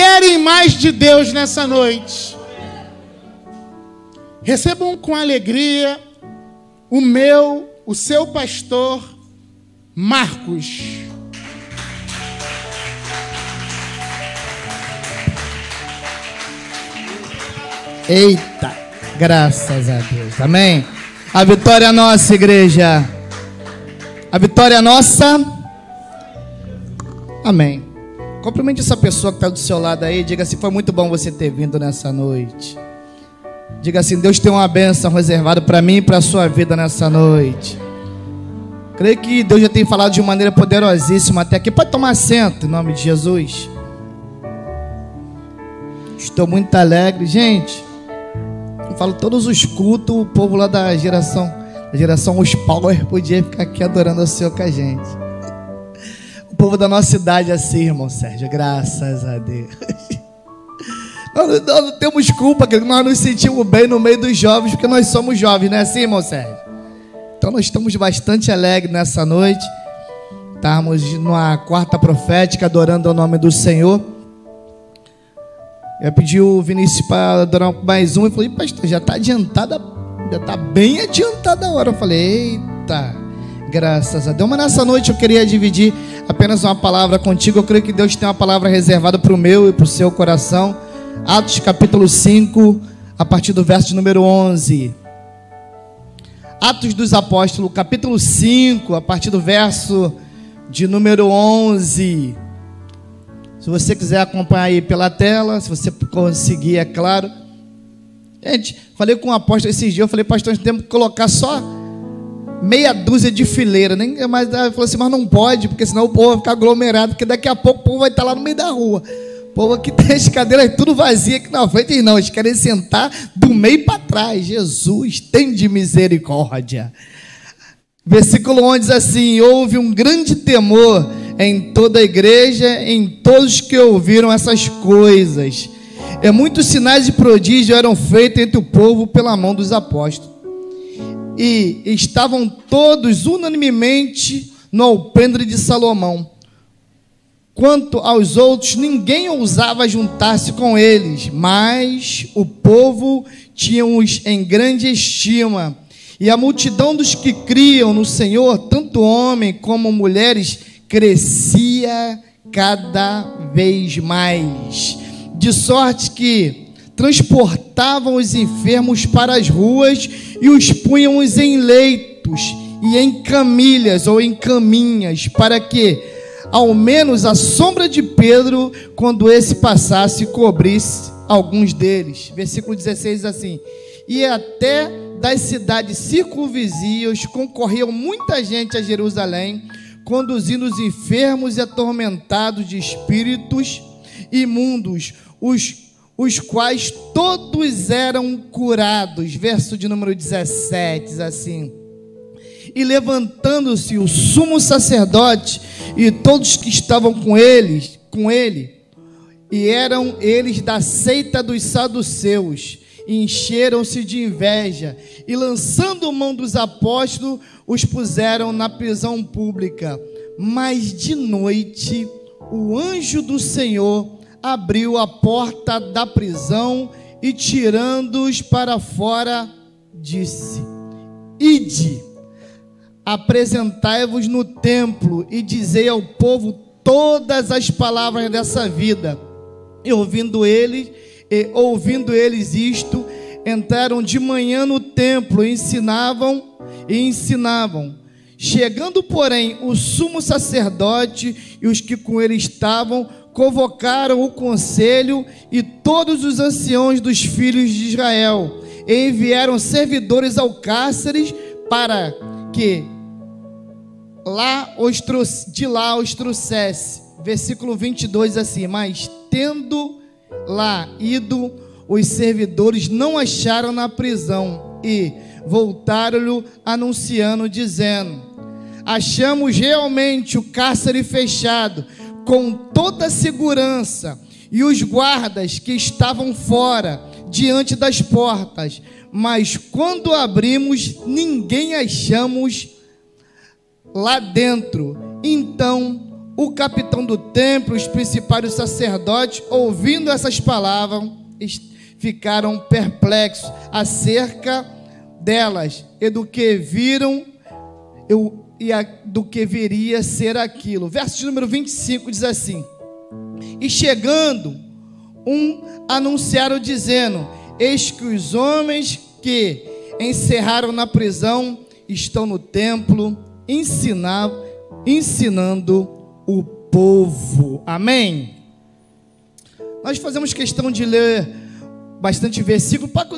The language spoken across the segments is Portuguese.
querem mais de Deus nessa noite, recebam com alegria o seu pastor Marcos. Eita, graças a Deus, amém. A vitória é nossa, igreja. A vitória é nossa. Amém. Cumprimente essa pessoa que está do seu lado aí. Diga assim: foi muito bom você ter vindo nessa noite. Diga assim: Deus tem uma bênção reservada para mim e para a sua vida nessa noite. Creio que Deus já tem falado de maneira poderosíssima até aqui. Pode tomar assento em nome de Jesus. Estou muito alegre, gente. Eu falo todos os cultos, o povo lá da geração Os Power podia ficar aqui adorando o Senhor com a gente. O povo da nossa idade assim, irmão Sérgio, graças a Deus. Nós não temos culpa, que nós nos sentimos bem no meio dos jovens, porque nós somos jovens, não é assim, irmão Sérgio? Então nós estamos bastante alegres nessa noite. Estamos numa quarta profética, adorando o nome do Senhor. Eu pedi o Vinícius para adorar mais um. E falei: pastor, já está adiantada, já está bem adiantada a hora. Eu falei: eita, graças a Deus. Mas nessa noite eu queria dividir apenas uma palavra contigo. Eu creio que Deus tem uma palavra reservada para o meu e para o seu coração. Atos capítulo 5, a partir do verso de número 11. Atos dos Apóstolos, capítulo 5, a partir do verso de número 11. Se você quiser acompanhar aí pela tela, se você conseguir, é claro. Gente, falei com o apóstolo esses dias, eu falei: pastor, nós temos que colocar só meia dúzia de fileira. Nem mais, ele falou assim: mas não pode, porque senão o povo vai ficar aglomerado, porque daqui a pouco o povo vai estar lá no meio da rua. O povo aqui tem as cadeiras tudo vazias aqui na frente, não, eles querem sentar do meio para trás. Jesus, tem de misericórdia. Versículo 11 diz assim: houve um grande temor em toda a igreja, em todos que ouviram essas coisas. Muitos sinais de prodígio eram feitos entre o povo pela mão dos apóstolos. E estavam todos unanimemente no alpendre de Salomão. Quanto aos outros, ninguém ousava juntar-se com eles, mas o povo tinha-os em grande estima. E a multidão dos que criam no Senhor, tanto homens como mulheres, crescia cada vez mais, de sorte que transportavam os enfermos para as ruas e os punham em leitos e em camilhas ou em caminhas, para que ao menos a sombra de Pedro, quando esse passasse, cobrisse alguns deles. Versículo 16 diz assim: e até das cidades circunvizinhas concorriam muita gente a Jerusalém, conduzindo os enfermos e atormentados de espíritos imundos, os quais todos eram curados. Verso de número 17 diz assim: e levantando-se o sumo sacerdote e todos que estavam com ele, e eram eles da seita dos saduceus, encheram-se de inveja, e lançando mão dos apóstolos, os puseram na prisão pública. Mas de noite o anjo do Senhor abriu a porta da prisão e, tirando-os para fora, disse: ide, apresentai-vos no templo e dizei ao povo todas as palavras dessa vida. E ouvindo eles isto, entraram de manhã no templo e ensinavam. Chegando, porém, o sumo sacerdote e os que com ele estavam, convocaram o conselho e todos os anciãos dos filhos de Israel, e enviaram servidores ao cárcere para que de lá os trouxesse. Versículo 22 assim: mas tendo lá ido, os servidores não acharam na prisão e voltaram-lhe anunciando, dizendo: achamos realmente o cárcere fechado com toda a segurança, e os guardas que estavam fora diante das portas, mas quando abrimos, ninguém achamos lá dentro. Então o capitão do templo, os principais sacerdotes, ouvindo essas palavras, ficaram perplexos acerca delas e do que viram do que viria a ser aquilo. Verso de número 25 diz assim: e chegando, anunciaram dizendo: eis que os homens que encerraram na prisão estão no templo ensinando o povo. Amém? Nós fazemos questão de ler bastante versículo para que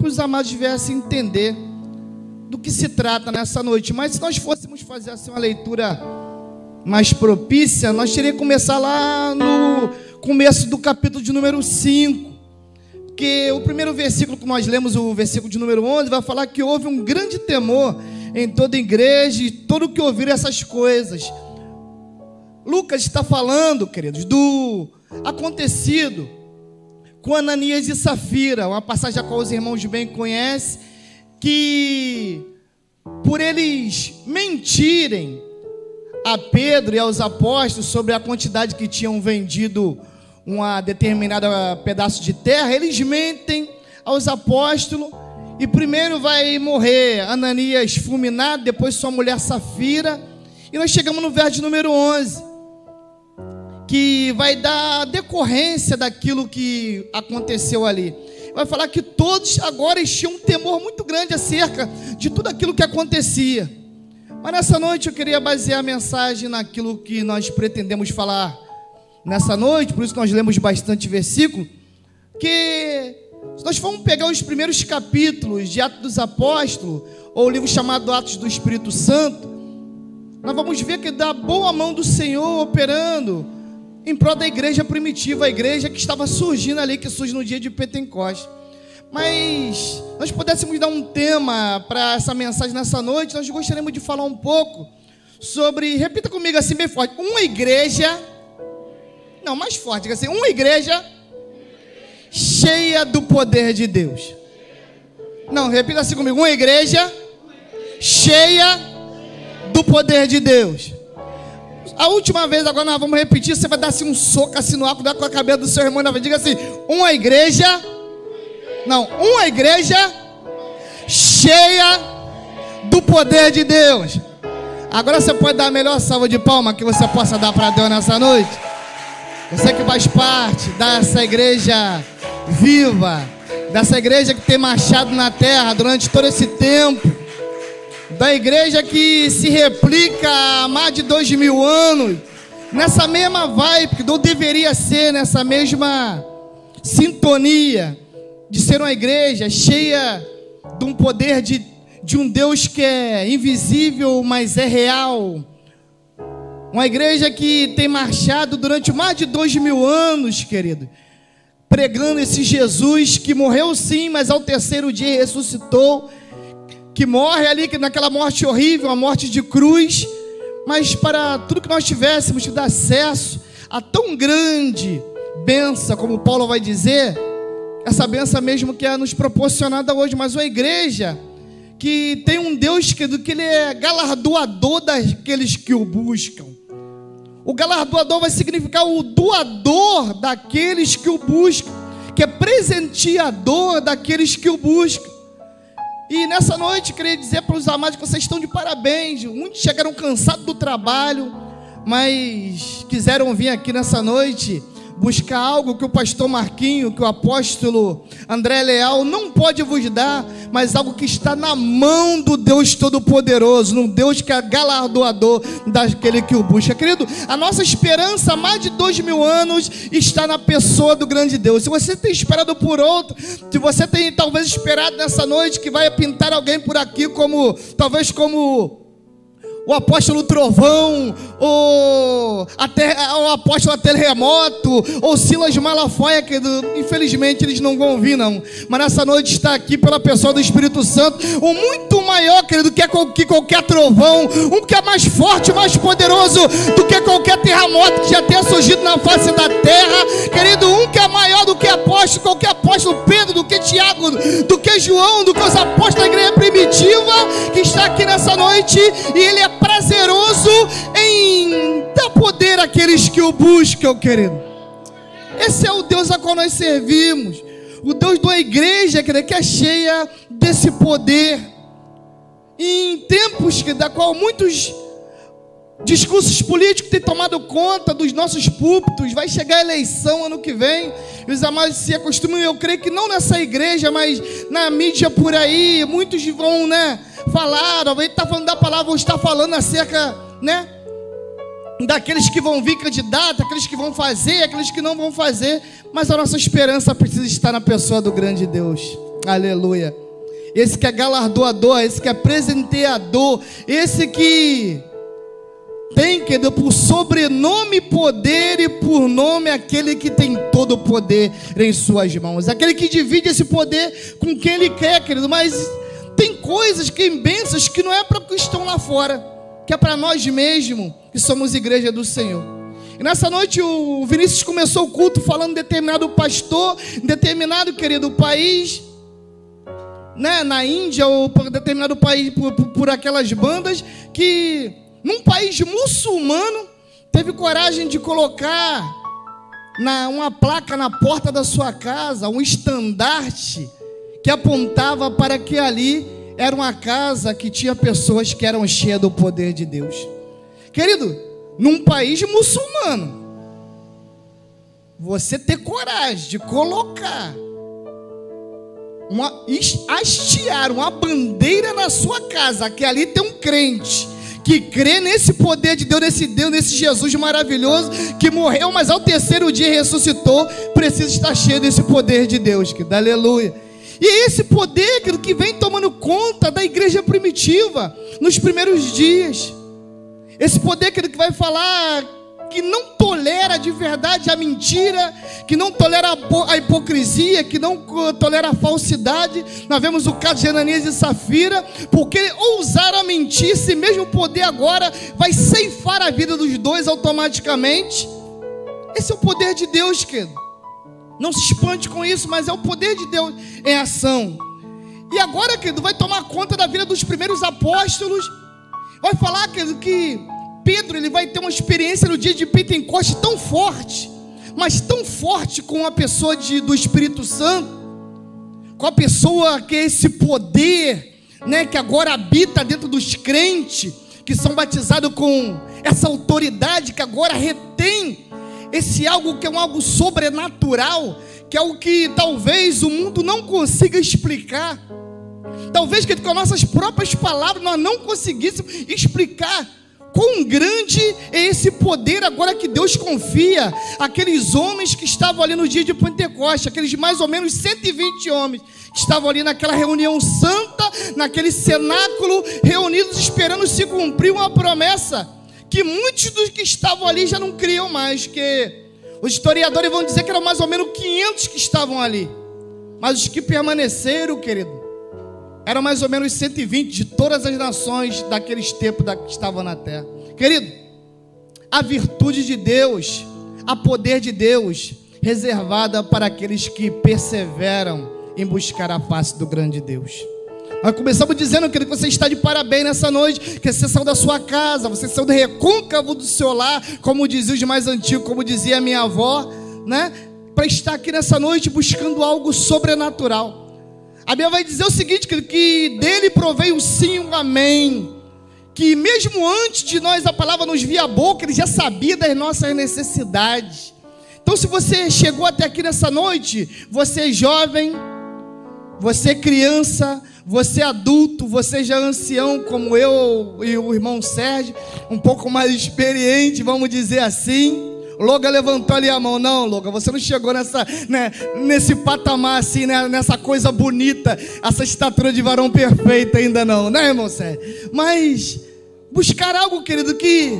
os amados viessem entender do que se trata nessa noite. Mas se nós fôssemos fazer assim uma leitura mais propícia, nós teríamos que começar lá no começo do capítulo de número 5, porque o primeiro versículo que nós lemos, o versículo de número 11, vai falar que houve um grande temor em toda a igreja e todo que ouviram essas coisas. Lucas está falando, queridos, do acontecido com Ananias e Safira, uma passagem a qual os irmãos bem conhecem, que por eles mentirem a Pedro e aos apóstolos sobre a quantidade que tinham vendido uma determinada pedaço de terra, eles mentem aos apóstolos e primeiro vai morrer Ananias fulminado, depois sua mulher Safira, e nós chegamos no verso de número 11, que vai dar decorrência daquilo que aconteceu ali. Vai falar que todos agora tinham um temor muito grande acerca de tudo aquilo que acontecia. Mas nessa noite eu queria basear a mensagem naquilo que nós pretendemos falar nessa noite, por isso nós lemos bastante versículo, que se nós formos pegar os primeiros capítulos de Atos dos Apóstolos, ou o livro chamado Atos do Espírito Santo, nós vamos ver que da boa mão do Senhor operando em prol da igreja primitiva, a igreja que estava surgindo ali, que surge no dia de Pentecostes. Mas nós pudéssemos dar um tema para essa mensagem nessa noite, nós gostaríamos de falar um pouco sobre, repita comigo assim bem forte, uma igreja, não, mais forte, diga assim, uma igreja cheia do poder de Deus. Não, repita assim comigo, uma igreja cheia do poder de Deus. A última vez, agora nós vamos repetir, você vai dar assim um soco assim no ar, dá com a cabeça do seu irmão, diga assim, uma igreja cheia do poder de Deus. Agora você pode dar a melhor salva de palmas que você possa dar para Deus nessa noite. Você que faz parte dessa igreja viva, dessa igreja que tem marchado na terra durante todo esse tempo, da igreja que se replica há mais de 2000 anos, nessa mesma vibe, que não deveria ser, nessa mesma sintonia, de ser uma igreja cheia de um poder de um Deus que é invisível, mas é real. Uma igreja que tem marchado durante mais de 2000 anos, querido, pregando esse Jesus que morreu sim, mas ao terceiro dia ressuscitou, que morre ali naquela morte horrível, a morte de cruz, mas para tudo que nós tivéssemos de dar acesso a tão grande bênção, como Paulo vai dizer, essa bênção mesmo que é nos proporcionada hoje, mas uma igreja que tem um Deus que ele é galardoador daqueles que o buscam. O galardoador vai significar o doador daqueles que o buscam, que é presenteador daqueles que o buscam. E nessa noite, queria dizer para os amados que vocês estão de parabéns. Muitos chegaram cansados do trabalho, mas quiseram vir aqui nessa noite buscar algo que o pastor Marquinho, que o apóstolo André Leal não pode vos dar, mas algo que está na mão do Deus Todo-Poderoso, no Deus que é galardoador daquele que o busca. Querido, a nossa esperança há mais de 2000 anos está na pessoa do grande Deus. Se você tem esperado por outro, se você tem talvez esperado nessa noite que vai pintar alguém por aqui como, talvez como o apóstolo Trovão, ou o apóstolo Terremoto, ou Silas Malafaia, que infelizmente eles não vão vir não, mas nessa noite está aqui pela pessoa do Espírito Santo, um muito maior, querido, que qualquer trovão, um que é mais forte, mais poderoso do que qualquer terremoto que já tenha surgido na face da terra, querido, um que é maior do que apóstolo, qualquer apóstolo, Pedro, do que Tiago, do que João, do que os apóstolos da igreja primitiva, que está aqui nessa noite, e ele é prazeroso em dar poder aqueles que o buscam, querido. Esse é o Deus a qual nós servimos. O Deus da igreja, querido, que é cheia desse poder. E em tempos da qual muitos discursos políticos têm tomado conta dos nossos púlpitos, vai chegar a eleição ano que vem, e os amados se acostumam, eu creio que não nessa igreja, mas na mídia por aí, muitos vão, falar, talvez está falando da palavra, ou está falando acerca, daqueles que vão vir candidatos, aqueles que vão fazer, aqueles que não vão fazer, mas a nossa esperança precisa estar na pessoa do grande Deus. Aleluia. Esse que é galardoador, esse que é presenteador, esse que tem, querido, por sobrenome poder e por nome aquele que tem todo o poder em suas mãos, aquele que divide esse poder com quem ele quer, querido. Mas tem coisas, bênçãos que não é para os que estão lá fora, que é para nós mesmos, que somos igreja do Senhor. E nessa noite o Vinícius começou o culto falando de determinado pastor, em determinado, querido, país, na Índia, ou por determinado país, por aquelas bandas, que num país muçulmano teve coragem de colocar uma placa na porta da sua casa, um estandarte que apontava para que ali era uma casa que tinha pessoas que eram cheias do poder de Deus. Querido, num país muçulmano, você ter coragem de colocar hastear uma bandeira na sua casa, que ali tem um crente que crê nesse poder de Deus, nesse Jesus maravilhoso, que morreu, mas ao terceiro dia ressuscitou, precisa estar cheio desse poder de Deus, que dá aleluia. E é esse poder que vem tomando conta da igreja primitiva, nos primeiros dias. Esse poder que vai falar que não tolera de verdade a mentira, que não tolera a hipocrisia, que não tolera a falsidade. Nós vemos o caso de Ananias e Safira, porque ousaram mentir. Esse mesmo poder agora vai ceifar a vida dos dois automaticamente. Esse é o poder de Deus, querido. Não se espante com isso, mas é o poder de Deus em ação. E agora, querido, vai tomar conta da vida dos primeiros apóstolos. Vai falar, querido, que Pedro, ele vai ter uma experiência no dia de Pentecostes tão forte, mas tão forte, com a pessoa do Espírito Santo, com a pessoa que é esse poder, que agora habita dentro dos crentes, que são batizados com essa autoridade, que agora retém esse algo que é um algo sobrenatural, que é o que talvez o mundo não consiga explicar. Talvez que com as nossas próprias palavras nós não conseguíssemos explicar quão grande é esse poder agora que Deus confia aqueles homens que estavam ali no dia de Pentecostes, aqueles mais ou menos 120 homens que estavam ali naquela reunião santa, naquele cenáculo, reunidos esperando se cumprir uma promessa que muitos dos que estavam ali já não criam mais, que os historiadores vão dizer que eram mais ou menos 500 que estavam ali, mas os que permaneceram, querido, eram mais ou menos 120 de todas as nações daqueles tempos que estavam na terra. Querido, a virtude de Deus, a poder de Deus, reservada para aqueles que perseveram em buscar a face do grande Deus. Nós começamos dizendo, querido, que você está de parabéns nessa noite, que você saiu da sua casa, você saiu do recôncavo do seu lar, como dizia os mais antigos, como dizia a minha avó, para estar aqui nessa noite buscando algo sobrenatural. A Bíblia vai dizer o seguinte, que dele provém um sim, um amém, que mesmo antes de nós a palavra nos vir à boca, ele já sabia das nossas necessidades. Então, se você chegou até aqui nessa noite, você é jovem, você é criança, você é adulto, você já é ancião, como eu e o irmão Sérgio, um pouco mais experiente, vamos dizer assim. Loga levantou ali a mão. Não, Loga, você não chegou nesse patamar assim, nessa coisa bonita, essa estatura de varão perfeita ainda não, irmão Sérgio? Mas buscar algo, querido, que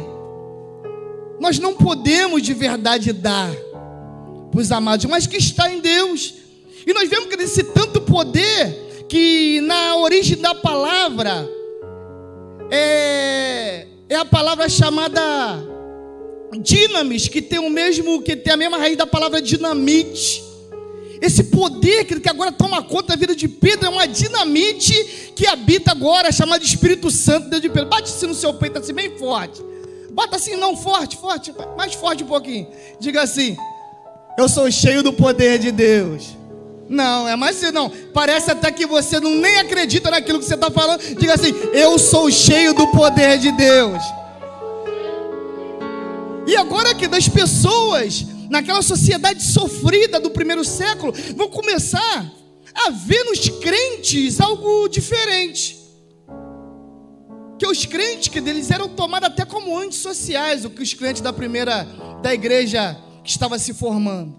nós não podemos de verdade dar para os amados, mas que está em Deus. E nós vemos que esse tanto poder, que na origem da palavra é a palavra chamada dinamis, que tem a mesma raiz da palavra dinamite. Esse poder que agora toma conta da vida de Pedro é uma dinamite que habita agora, chamada Espírito Santo, Deus de Pedro. Bate-se no seu peito assim bem forte. Bota assim, não, forte, mais forte um pouquinho. Diga assim: eu sou cheio do poder de Deus. Não, é mais assim, não. Parece até que você não nem acredita naquilo que você está falando. Diga assim: eu sou cheio do poder de Deus. E agora que das pessoas, naquela sociedade sofrida do primeiro século, vão começar a ver nos crentes algo diferente. Que os crentes que deles eram tomados até como antissociais, o que os crentes da igreja que estava se formando.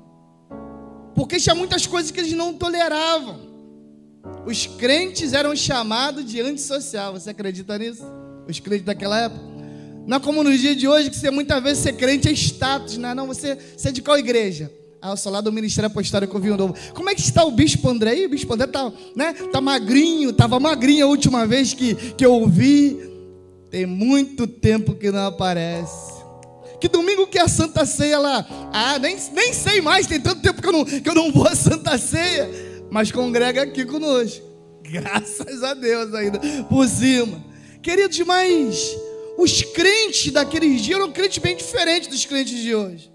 Porque tinha muitas coisas que eles não toleravam. Os crentes eram chamados de antissocial. Você acredita nisso? Os crentes daquela época. Não é como nos dias de hoje, que você muitas vezes ser crente é status. Não, você é de qual igreja? Eu sou lá do Ministério Apostólico Vinho Novo. Como é que está o Bispo André? E o Bispo André tá magrinho. Estava magrinho a última vez que eu ouvi. Tem muito tempo que não aparece. Que domingo que é a Santa Ceia lá? Nem sei mais, tem tanto tempo que eu não vou à Santa Ceia. Mas congrega aqui conosco. Graças a Deus ainda, por cima. Queridos, mas os crentes daqueles dias eram crentes bem diferentes dos crentes de hoje.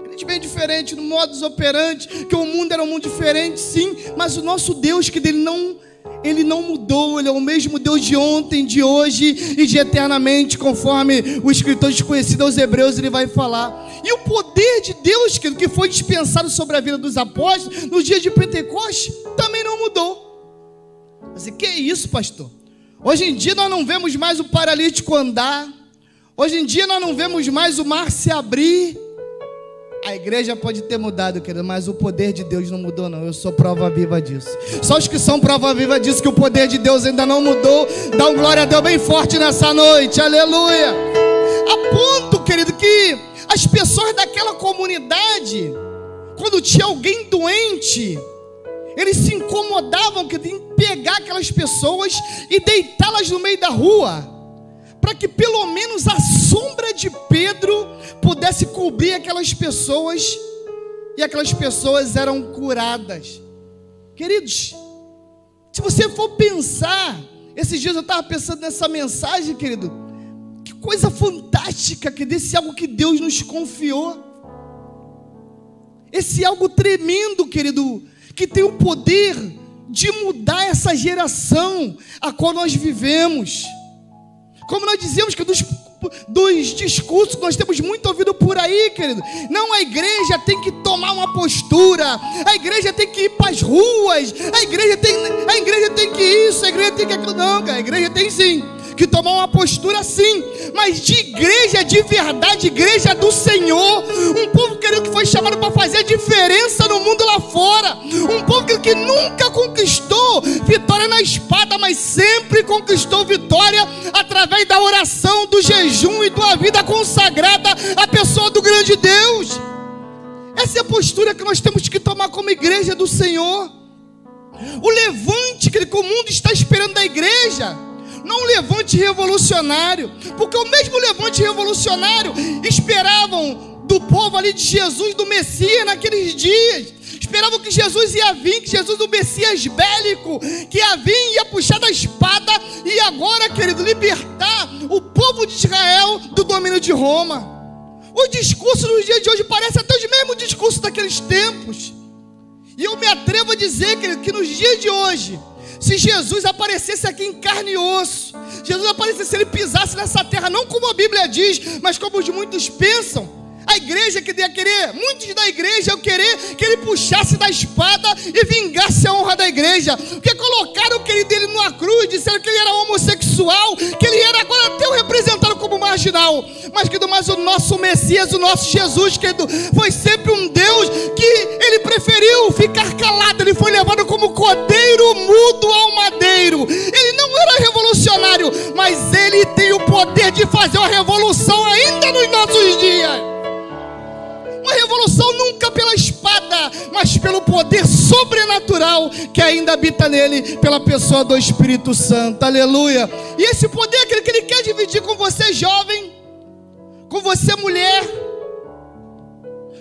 Crentes bem diferentes no modus operandi, que o mundo era um mundo diferente, sim. Mas o nosso Deus, que Ele não mudou, Ele é o mesmo Deus de ontem, de hoje e de eternamente, conforme o escritor desconhecido aos Hebreus, ele vai falar. E o poder de Deus, que foi dispensado sobre a vida dos apóstolos, no dia de Pentecostes, também não mudou. Mas que é isso, pastor? Hoje em dia nós não vemos mais o paralítico andar, hoje em dia nós não vemos mais o mar se abrir. A igreja pode ter mudado, querido, mas o poder de Deus não mudou, não. Eu sou prova viva disso. Só os que são prova viva disso, que o poder de Deus ainda não mudou, dá um glória a Deus bem forte nessa noite, aleluia. A ponto, querido, que as pessoas daquela comunidade, quando tinha alguém doente, eles se incomodavam em pegar aquelas pessoas e deitá-las no meio da rua, para que pelo menos a sombra de Pedro pudesse cobrir aquelas pessoas, e aquelas pessoas eram curadas. Queridos, se você for pensar, esses dias eu estava pensando nessa mensagem, querido, que coisa fantástica, que desse algo que Deus nos confiou, esse algo tremendo, querido, que tem o poder de mudar essa geração a qual nós vivemos. Como nós dizemos que dos discursos que nós temos muito ouvido por aí, querido, não, a igreja tem que tomar uma postura, a igreja tem que ir para as ruas, a igreja tem que isso, a igreja tem que aquilo. Não, cara, a igreja tem sim que tomar uma postura, sim, mas de igreja de verdade, igreja do Senhor, um povo, querido, que foi chamado para fazer a diferença no mundo lá fora, um povo que nunca conquistou vitória na espada, mas sempre conquistou vitória através da oração, do jejum e da vida consagrada à pessoa do grande Deus. Essa é a postura que nós temos que tomar como igreja do Senhor. O levante que o mundo está esperando da igreja, não um levante revolucionário, porque o mesmo levante revolucionário esperavam do povo ali de Jesus, do Messias naqueles dias. Esperavam que Jesus ia vir, que Jesus, o Messias bélico, que ia vir, ia puxar da espada e agora, querido, libertar o povo de Israel do domínio de Roma. O discurso nos dias de hoje parece até o mesmo discurso daqueles tempos. E eu me atrevo a dizer, querido, que nos dias de hoje, se Jesus aparecesse aqui em carne e osso, Jesus aparecesse, se ele pisasse nessa terra, não como a Bíblia diz, mas como os muitos pensam, a igreja que ia querer, muitos da igreja iam querer que ele puxasse da espada e vingasse a honra da igreja, porque colocaram o querido dele numa cruz, disseram que ele era homossexual, que ele era agora até o representado como marginal, mas o nosso Messias, o nosso Jesus, querido, foi sempre um Deus que ele preferiu ficar calado, ele foi levado como cordeiro mudo ao madeiro. Ele não era revolucionário, mas ele tem o poder de fazer uma revolução ainda nos nossos dias. Uma revolução nunca pela espada, mas pelo poder sobrenatural que ainda habita nele, pela pessoa do Espírito Santo, aleluia. E esse poder é aquele que ele quer dividir com você jovem, com você mulher,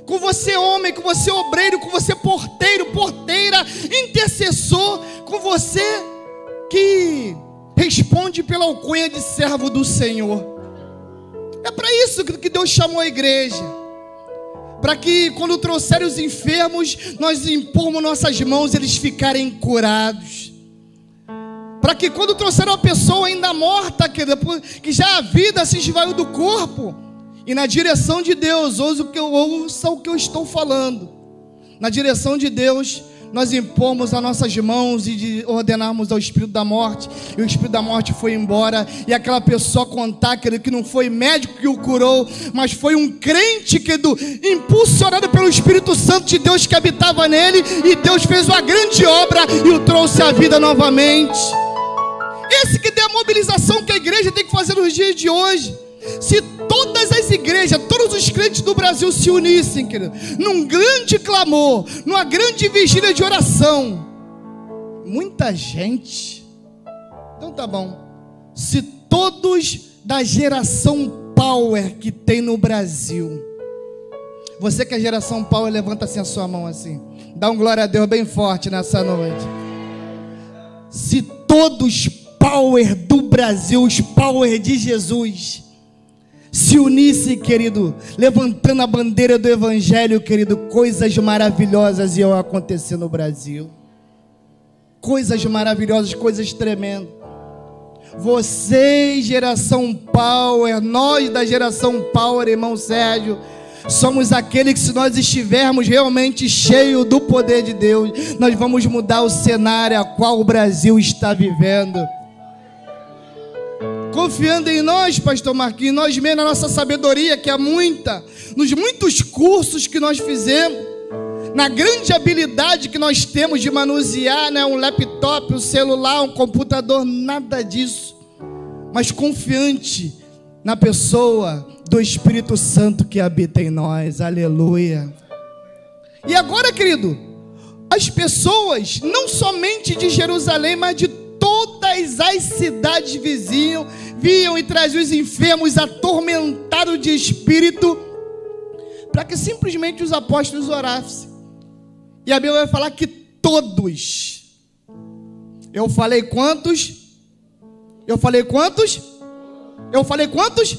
com você homem, com você obreiro, com você porteiro, porteira, intercessor, com você que responde pela alcunha de servo do Senhor. É para Deus chamou a igreja? Para que quando trouxerem os enfermos, nós impormos nossas mãos e eles ficarem curados. Para que quando trouxeram uma pessoa ainda morta, que já a vida se esvaiu do corpo, e na direção de Deus, ouça o que eu estou falando. Na direção de Deus, nós impomos as nossas mãos e ordenarmos ao espírito da morte, e o espírito da morte foi embora, e aquela pessoa contar que não foi médico que o curou, mas foi um crente impulsionado pelo Espírito Santo de Deus que habitava nele, e Deus fez uma grande obra e o trouxe à vida novamente. Esse que é a mobilização que a igreja tem que fazer nos dias de hoje. Se todas as igrejas, todos os crentes do Brasil se unissem, querido, num grande clamor, numa grande vigília de oração, muita gente. Então tá bom. Se todos da geração Power que tem no Brasil, você que é geração Power, levanta assim a sua mão assim, dá um glória a Deus bem forte nessa noite. Se todos Power do Brasil, os Power de Jesus, se unissem, querido, levantando a bandeira do Evangelho, querido, coisas maravilhosas iam acontecer no Brasil. Coisas maravilhosas, coisas tremendas. Vocês, geração Power, nós da geração Power, irmão Sérgio, somos aqueles que, se nós estivermos realmente cheios do poder de Deus, nós vamos mudar o cenário a qual o Brasil está vivendo. Confiando em nós, pastor Marquinhos, nós mesmos, na nossa sabedoria, que é muita, nos muitos cursos que nós fizemos, na grande habilidade que nós temos de manusear, né, um laptop, um celular, um computador, nada disso, mas confiante na pessoa do Espírito Santo que habita em nós, aleluia. E agora, querido, as pessoas, não somente de Jerusalém, mas de todas as cidades vizinhas, viam e traziam os enfermos atormentados de espírito, para que simplesmente os apóstolos orassem. E a Bíblia vai falar que todos. Eu falei quantos? Eu falei quantos? Eu falei quantos?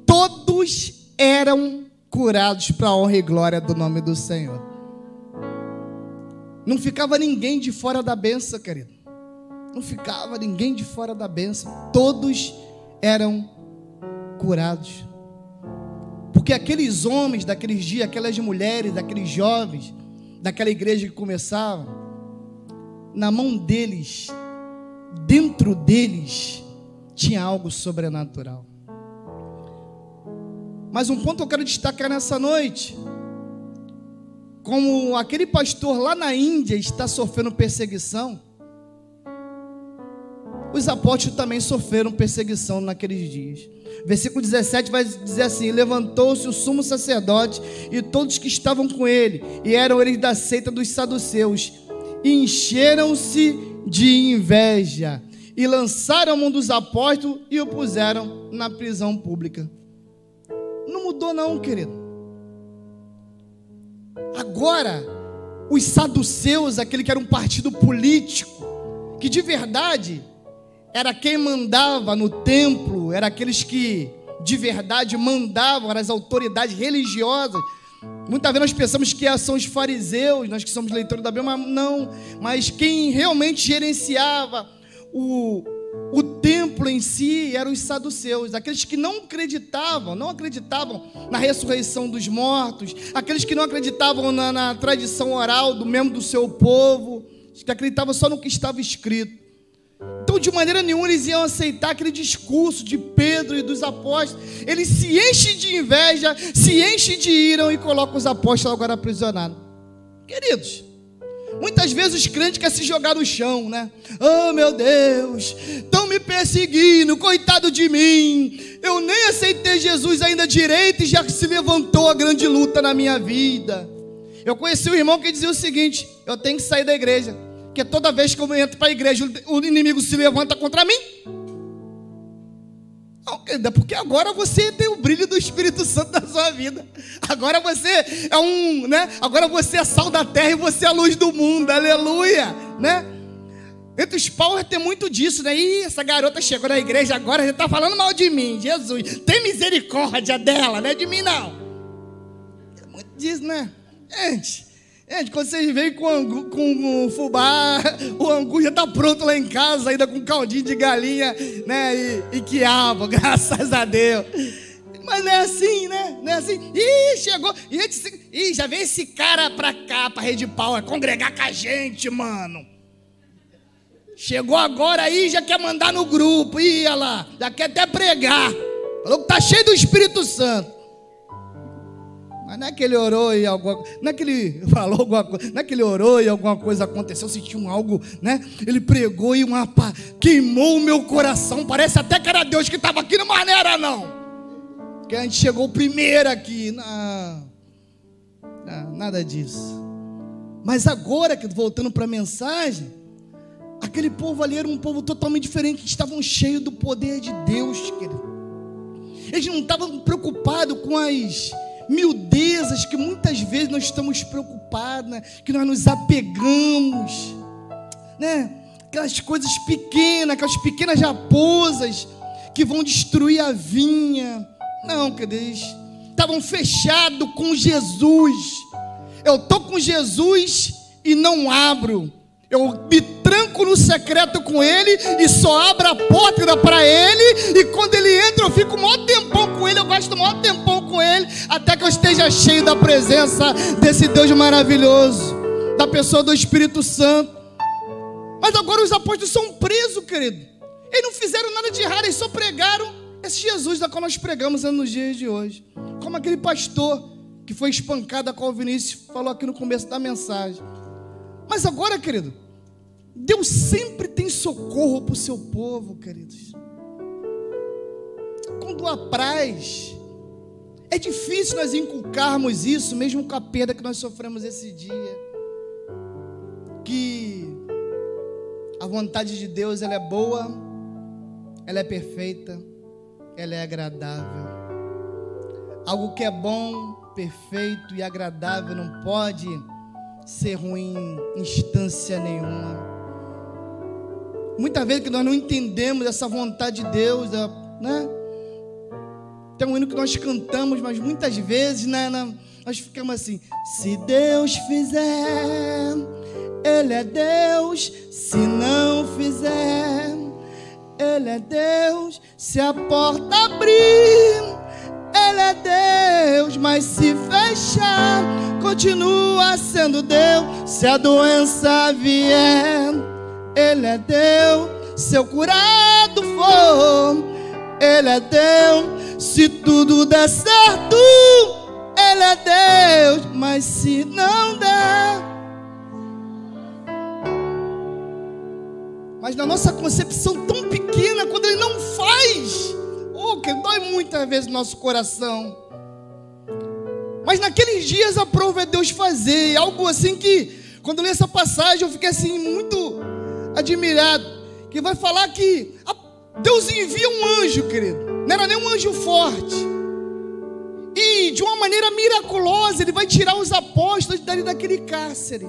Todos eram curados para a honra e glória do nome do Senhor. Não ficava ninguém de fora da bênção, querido. Não ficava ninguém de fora da bênção. Todos eram curados. Porque aqueles homens daqueles dias, aquelas mulheres, aqueles jovens, daquela igreja que começava, na mão deles, dentro deles, tinha algo sobrenatural. Mas um ponto que eu quero destacar nessa noite: como aquele pastor lá na Índia está sofrendo perseguição, os apóstolos também sofreram perseguição naqueles dias. Versículo 17 vai dizer assim: levantou-se o sumo sacerdote e todos que estavam com ele, e eram eles da seita dos saduceus, e encheram-se de inveja, e lançaram a mão dos apóstolos e o puseram na prisão pública. Não mudou não, querido. Agora, os saduceus, aquele que era um partido político, que de verdade era quem mandava no templo, era aqueles que de verdade mandavam, eram as autoridades religiosas. Muitas vezes nós pensamos que são os fariseus, nós que somos leitores da Bíblia, mas não. Mas quem realmente gerenciava o templo em si eram os saduceus, aqueles que não acreditavam na ressurreição dos mortos, aqueles que não acreditavam na tradição oral do seu povo, que acreditavam só no que estava escrito. Então, de maneira nenhuma eles iam aceitar aquele discurso de Pedro e dos apóstolos. Eles se enchem de inveja, se enchem de ira e colocam os apóstolos agora aprisionados. Queridos, muitas vezes os crentes querem se jogar no chão, né? Oh, meu Deus, estão me perseguindo, coitado de mim. Eu nem aceitei Jesus ainda direito e já se levantou a grande luta na minha vida. Eu conheci um irmão que dizia o seguinte: eu tenho que sair da igreja, porque toda vez que eu entro para a igreja, o inimigo se levanta contra mim. Não, porque agora você tem o brilho do Espírito Santo na sua vida. Agora você é Agora você é sal da terra e você é a luz do mundo. Aleluia, né? Entre os power tem muito disso, né? Ih, essa garota chegou na igreja agora, já tá falando mal de mim. Jesus, tem misericórdia dela, não é de mim não. É muito disso, né? Gente, quando vocês veem com o fubá, o angu já tá pronto lá em casa, ainda com caldinho de galinha, né? E quiabo, graças a Deus. Mas não é assim, né? Não é assim. Ih, chegou. Ih, já veio esse cara pra cá, pra Rede Power, congregar com a gente, mano. Chegou agora aí, já quer mandar no grupo. Ih, olha lá, já quer até pregar. Falou que tá cheio do Espírito Santo. Mas não é que ele orou e alguma coisa, não é que ele falou alguma coisa, não é que ele orou e alguma coisa aconteceu, sentiu algo, né? Ele pregou e queimou o meu coração. Parece até que era Deus que estava aqui, mas não era não. Porque a gente chegou primeiro aqui. Não, nada disso. Mas agora, voltando para a mensagem, aquele povo ali era um povo totalmente diferente, que estavam cheios do poder de Deus, querido. Eles não estavam preocupados com as miudezas que muitas vezes nós estamos preocupados, né? Que nós nos apegamos, né? Aquelas coisas pequenas, aquelas pequenas raposas que vão destruir a vinha. Não, querido, eles estavam fechados com Jesus. Eu estou com Jesus e não abro. Eu me tranco no secreto com Ele e só abro a porta para Ele. E quando Ele entra, eu fico o maior tempão com Ele. Eu gasto o maior tempão com Ele, até que eu esteja cheio da presença desse Deus maravilhoso, da pessoa do Espírito Santo. Mas agora os apóstolos são presos, querido. Eles não fizeram nada de errado, eles só pregaram esse Jesus da qual nós pregamos nos dias de hoje. Como aquele pastor que foi espancado, a qual o Vinícius falou aqui no começo da mensagem. Mas agora, querido, Deus sempre tem socorro para o seu povo, queridos. Quando apraz, é difícil nós inculcarmos isso, mesmo com a perda que nós sofremos esse dia. Que a vontade de Deus, ela é boa, ela é perfeita, ela é agradável. Algo que é bom, perfeito e agradável não pode ser ruim em instância nenhuma. Muitas vezes que nós não entendemos essa vontade de Deus, né? Tem um hino que nós cantamos, mas muitas vezes, né, nós ficamos assim: se Deus fizer, Ele é Deus. Se não fizer, Ele é Deus. Se a porta abrir, Ele é Deus. Mas se fechar, continua sendo Deus. Se a doença vier, Ele é Deus. Se eu curado for, Ele é Deus. Se tudo der certo, Ele é Deus. Mas se não der, mas na nossa concepção tão pequena, quando Ele não faz, que dói muitas vezes no nosso coração. Mas naqueles dias a prova é Deus fazer. Algo assim que, quando eu li essa passagem, eu fiquei assim muito admirado. Que vai falar que Deus envia um anjo, querido. Não era nem um anjo forte. E de uma maneira miraculosa, Ele vai tirar os apóstolos dali daquele cárcere.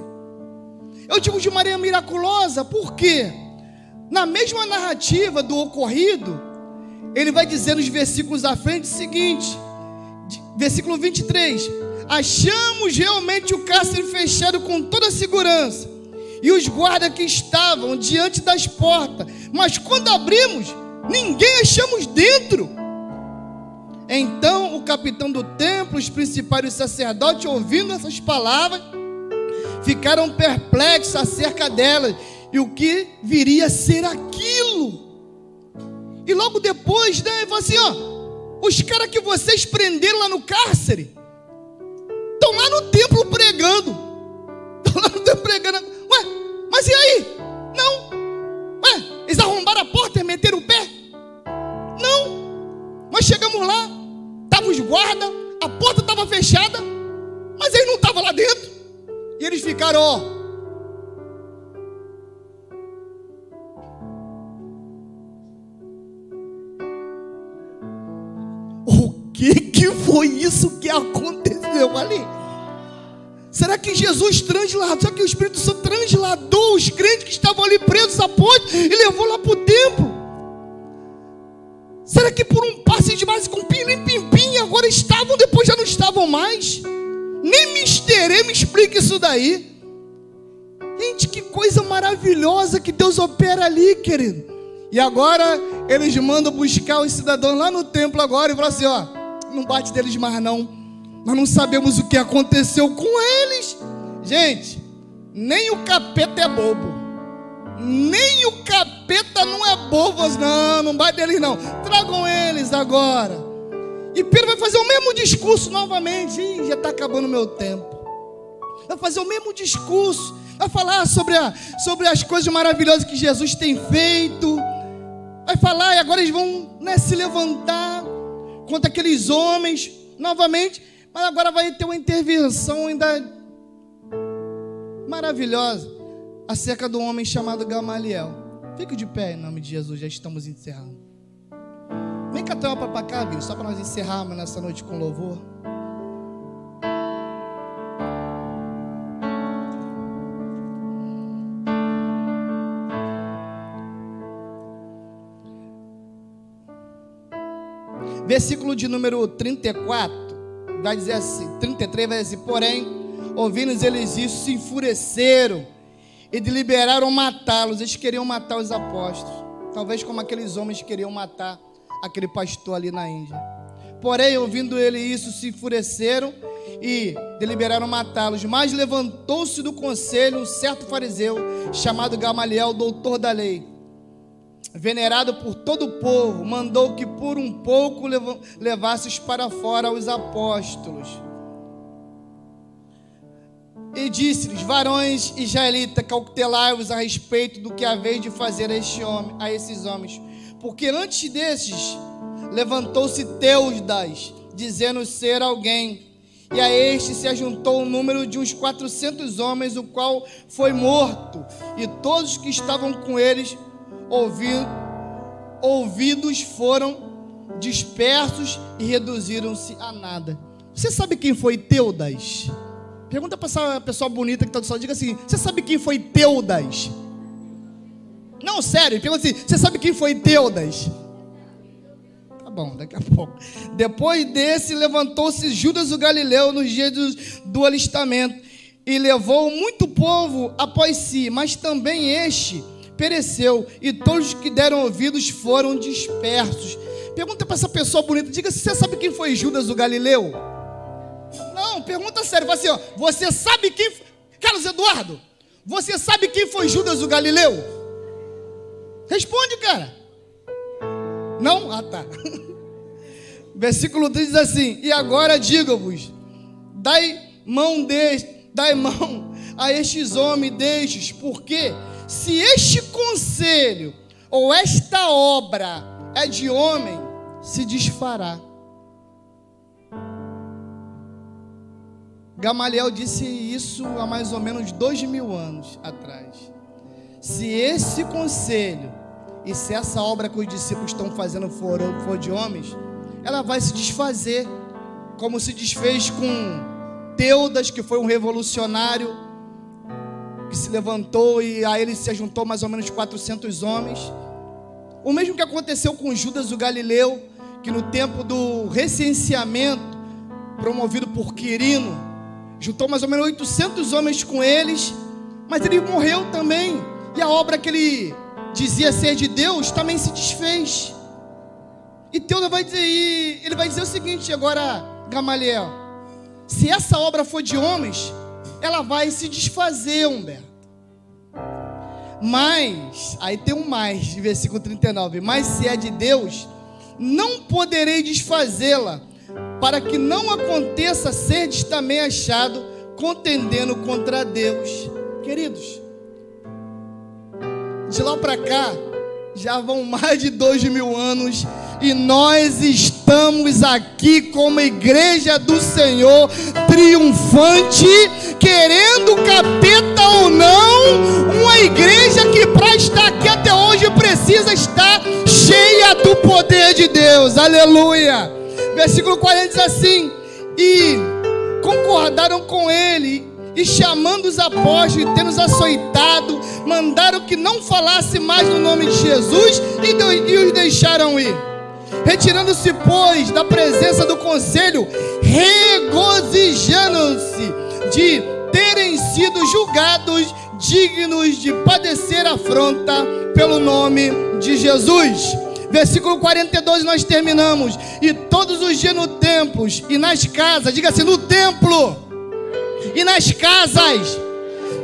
Eu digo de maneira miraculosa, porque na mesma narrativa do ocorrido, Ele vai dizer nos versículos à frente o seguinte, versículo 23: achamos realmente o cárcere fechado com toda a segurança, e os guardas que estavam diante das portas, mas quando abrimos, ninguém achamos dentro. Então o capitão do templo, os principais sacerdotes, ouvindo essas palavras, ficaram perplexos acerca delas, e o que viria a ser aquilo. E logo depois, né, ele falou assim: os caras que vocês prenderam lá no cárcere estão lá no templo pregando. Estão lá no templo pregando. Ué, mas e aí? Não. Ué, eles arrombaram a porta e meteram o pé? Não. Nós chegamos lá, estavam os guardas, a porta estava fechada, mas eles não estavam lá dentro. E eles ficaram, O que foi isso que aconteceu ali? Será que Jesus transladou? Será que o Espírito Santo transladou os crentes que estavam ali presos à ponte e levou lá para o templo? Será que por um passe de base com pim-pim agora estavam, depois já não estavam mais? Nem me explica isso daí. Gente, que coisa maravilhosa que Deus opera ali, querido. E agora eles mandam buscar os cidadãos lá no templo agora e falam assim, ó, não bate deles mais não. Nós não sabemos o que aconteceu com eles. Gente, nem o capeta é bobo. Nem o capeta não é bobo. Não bate deles não. Tragam eles agora. E Pedro vai fazer o mesmo discurso novamente. Ih, já está acabando o meu tempo. Vai fazer o mesmo discurso. Vai falar sobre as coisas maravilhosas que Jesus tem feito. Vai falar e agora eles vão, né, se levantar contra aqueles homens novamente. Mas agora vai ter uma intervenção ainda maravilhosa acerca de um homem chamado Gamaliel. Fique de pé em nome de Jesus, já estamos encerrando. Vem cá, tela para cá, viu? Só para nós encerrarmos nessa noite com louvor. Versículo de número 34, vai dizer assim, 33 vai dizer assim, porém, ouvindo eles isso, se enfureceram e deliberaram matá-los. Eles queriam matar os apóstolos, talvez como aqueles homens queriam matar aquele pastor ali na Índia. Porém, ouvindo ele isso, se enfureceram e deliberaram matá-los. Mas levantou-se do conselho um certo fariseu, chamado Gamaliel, doutor da lei, venerado por todo o povo, mandou que por um pouco levasses para fora os apóstolos. E disse-lhes, varões israelitas, cautelai-vos a respeito do que haveis de fazer a esses homens. Porque antes desses levantou-se Teudas, dizendo ser alguém, e a este se ajuntou o número de uns 400 homens, o qual foi morto, e todos os que estavam com eles ouvidos foram dispersos e reduziram-se a nada. Você sabe quem foi Teudas? Pergunta para essa pessoa bonita que está do sol, diga assim, você sabe quem foi Teudas? Não, sério, pergunta assim, você sabe quem foi Teudas? Tá bom, daqui a pouco. Depois desse, levantou-se Judas o Galileu nos dias do alistamento e levou muito povo após si, mas também este pereceu, e todos os que deram ouvidos foram dispersos. Pergunta para essa pessoa bonita, diga se você sabe quem foi Judas o Galileu? Não, pergunta sério, fala assim, ó, você sabe quem... Carlos Eduardo, você sabe quem foi Judas o Galileu? Responde, cara. Não? Ah, tá. Versículo 3 diz assim, e agora digo-vos, dai mão a estes homens, deixe-os, porque se este conselho ou esta obra é de homem, se desfará. Gamaliel disse isso há mais ou menos 2000 anos atrás. Se esse conselho e se essa obra que os discípulos estão fazendo for de homens, ela vai se desfazer, como se desfez com Teudas, que foi um revolucionário, que se levantou e a ele se ajuntou mais ou menos 400 homens. O mesmo que aconteceu com Judas o Galileu, que no tempo do recenseamento, promovido por Quirino, juntou mais ou menos 800 homens com eles, mas ele morreu também, e a obra que ele dizia ser de Deus também se desfez. E Teudas vai dizer, ele vai dizer o seguinte agora, Gamaliel, se essa obra for de homens, ela vai se desfazer, Humberto. Mas, aí tem um mais, versículo 39, mas se é de Deus, não poderei desfazê-la, para que não aconteça serdes também achado contendendo contra Deus. Queridos, de lá para cá, já vão mais de 2000 anos, e nós estamos aqui como igreja do Senhor, triunfante, querendo capeta ou não, uma igreja que para estar aqui até hoje precisa estar cheia do poder de Deus, aleluia. Versículo 40 diz assim, e concordaram com ele, e chamando os apóstolos e tendo-os açoitado, mandaram que não falasse mais no nome de Jesus e os deixaram ir. Retirando-se, pois, da presença do conselho, regozijando-se de terem sido julgados dignos de padecer afronta pelo nome de Jesus. Versículo 42, nós terminamos. E todos os dias no templo e nas casas, diga assim, no templo e nas casas,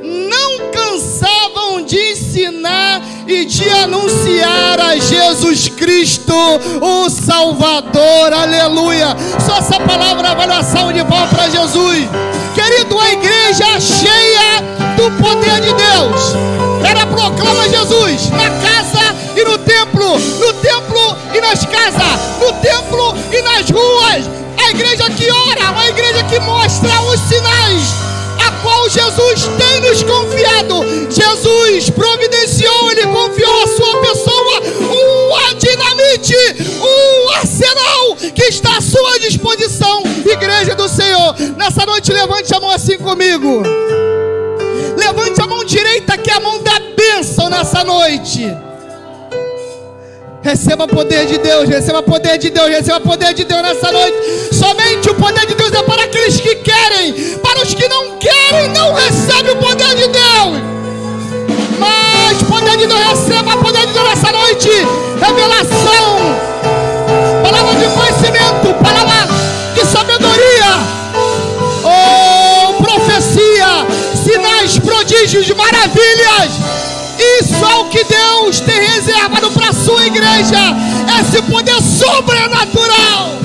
não cansavam de ensinar e de anunciar a Jesus Cristo, o Salvador. Aleluia. Só essa palavra vale uma salva de palmas para Jesus. Querido, a igreja cheia do poder de Deus, ela proclama Jesus na casa e no templo e nas casas, no templo e nas ruas. A igreja que ora, a igreja que mostra os sinais a qual Jesus tem nos confiado. Jesus providenciou, Ele confiou a sua pessoa uma dinamite, um arsenal que está à sua disposição. Igreja do Senhor, nessa noite levante a mão assim comigo. Levante a mão direita, que é a mão da bênção nessa noite. Receba poder de Deus, receba poder de Deus, receba poder de Deus nessa noite. Somente o poder de Deus é para aqueles que querem. Para os que não querem, não recebe o poder de Deus. Mas poder de Deus, receba poder de Deus nessa noite. Revelação, palavra de conhecimento, palavra de sabedoria, profecia, sinais, prodígios, maravilhas. Isso é o que Deus tem reservado para a sua igreja. Esse poder sobrenatural.